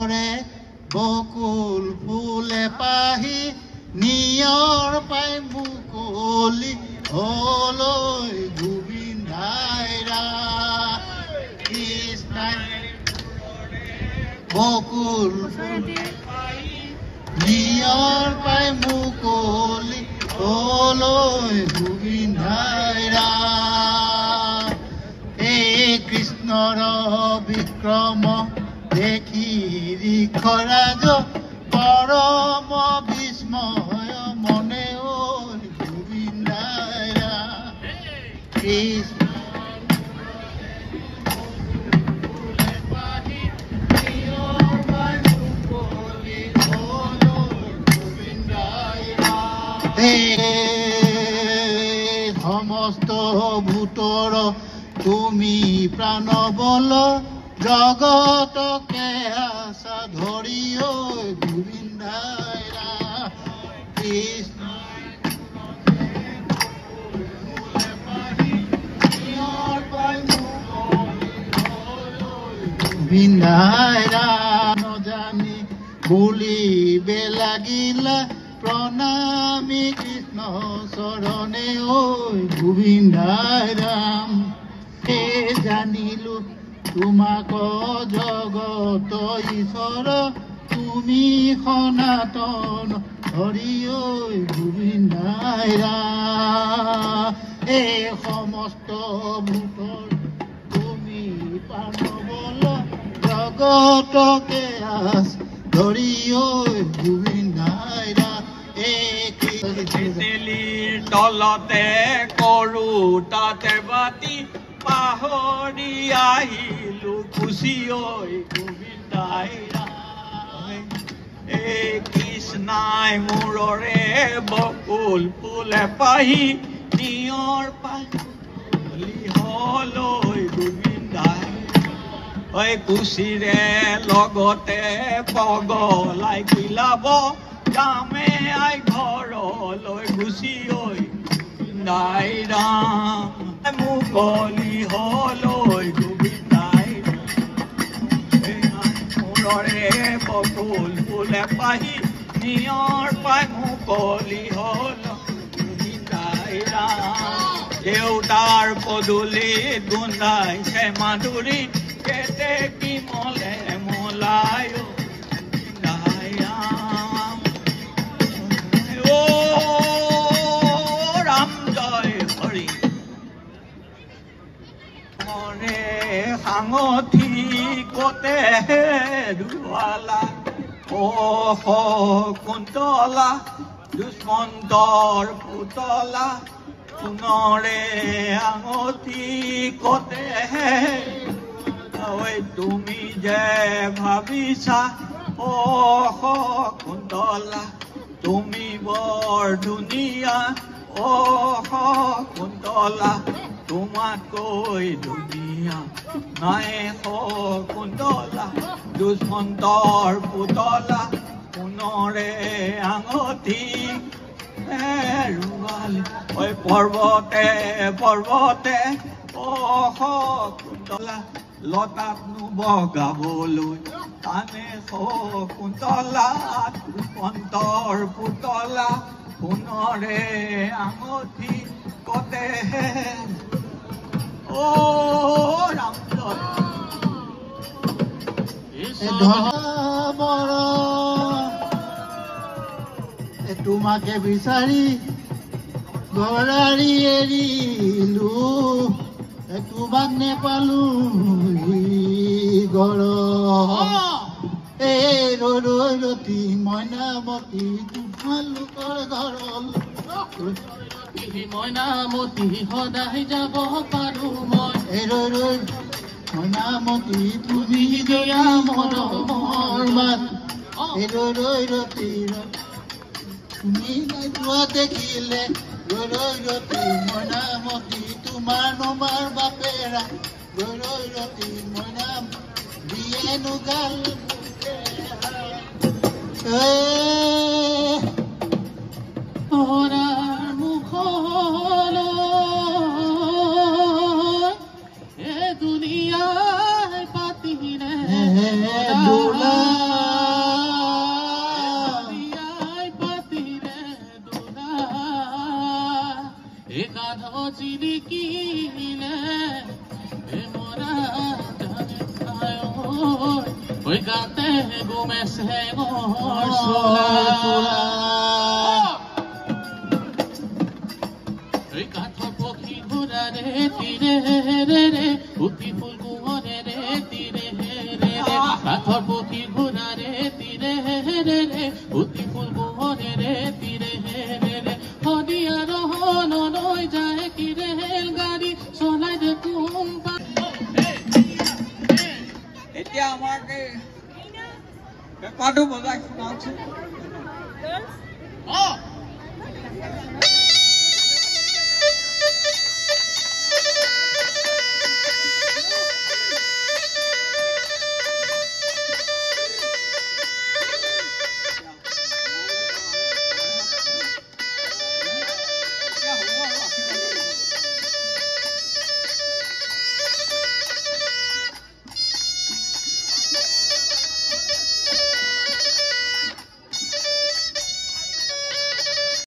বকুল ফুলে পাহি নিয়ৰ পাই মুকলি হলৈ গোবিন্দাই ৰাম কৃষ্ণাই বকুল ফুলে নিয়ৰ পাই মুকলি হলৈ গোবিন্দাই ৰাম এই কৃষ্ণৰ বিক্ৰম দেখি ৰিখৰাজ পৰম বিস্ময় মনে গোবিন্দাই ৰাম কৃষ্ণ সমস্ত ভূতৰ তুমি প্ৰাণ বল জগতকে আশা ধৰি গোবিন্দাই ৰাম কৃষ্ণ গোবিন্দাই ৰাম জানি বুলিবে লাগিলা প্ৰণামী কৃষ্ণ চৰণে গোবিন্দাই ৰাম জানিলো তোমাক জগত ঈশ্বৰ তুমি সনাতন হৰি গোবিন্দাই ৰাম এই সমস্ত ভূতৰ তুমি প্ৰাণবল জগতকে আস ধৰি গোবিন্দাই ৰাম তেলিৰ তলতে কৰো তাতে বাতি পাহৰি আহিলো খুচি গোবিন্দাই ৰাম এই কৃষ্ণাই মূৰৰে বকুল ফুলে পাহি নিয়ৰ পাহি হলৈ গোবিন্দাই কুচিৰে লগতে পগলাই বিলাব যামে আই ঘৰলৈ গুচি গোবিন্দাই ৰাম মুকলি হলৈ গোবিন্দাই মূৰৰে বকুল ফুলে পাহি নিয়ৰ পাই মুকলি হল গোবিন্দাই ৰাম দেউতাৰ পদূলিত গোন্ধাইছে মাধুৰী কেতে কি মলে মলায় গোবিন্দাই ৰাম ও ৰাম জয় হৰি মৰে সাঙঠি কতে হেৰুৱালা কুন্তলা দুষ্মন্তৰ পুতলা সোণৰে আঙঠি কতে তুমি যে ভাবিছা কুন্তলা তুমি বৰ ধুনীয়া কুন্তলা তোমাতকৈ ধুনীয়া নাই কুন্তলা দুষ্মন্তৰ পুতলা সোণৰে আঙঠি হেৰুৱালে পৰ্বতে পৰ্বতে কুন্তলা লতাতনো বগাবলৈ টানে কুন্তলা দুষ্মন্তৰ পুতলা সোণৰে আঙঠি কতে ৰাম তোমাকে বিচাৰি গৰাৰী এৰিলো তোমাক নেপালো গৰ এই ৰতি মইনামতী তোমালোকৰ ঘৰলৈ মইনামতী সদায় যাব পাৰো মই মইনামতী তুমি দিয়া মৰমৰ মাত ৰতি তুমি নোৱা দেখিলে ৰতি মইনামতী তোমাৰ নমাৰ বাপেৰা ৰতি মইনাম দিয়েনো গাল দুনিয়ায় পাতিনে দোলা ঐ গাতে গুমেছে মোৰ চোলা ঐ কাঠৰ পক্ষী ঘূৰাৰে তীৰে ৰে উঠি ফুল কোঁৱৰে ৰে তীৰে ৰে কাঠৰ পক্ষী ঘূৰাৰে তীৰে ৰে উঠি ফুল কোঁৱৰে ৰে তীৰে ৰে শদিয়া ৰহনলৈ যায় কি ৰেল গাড়ী চলাই দে কোনবা এতিয়া আমাকে পেপাৰটো বজাই শুনাওকচোন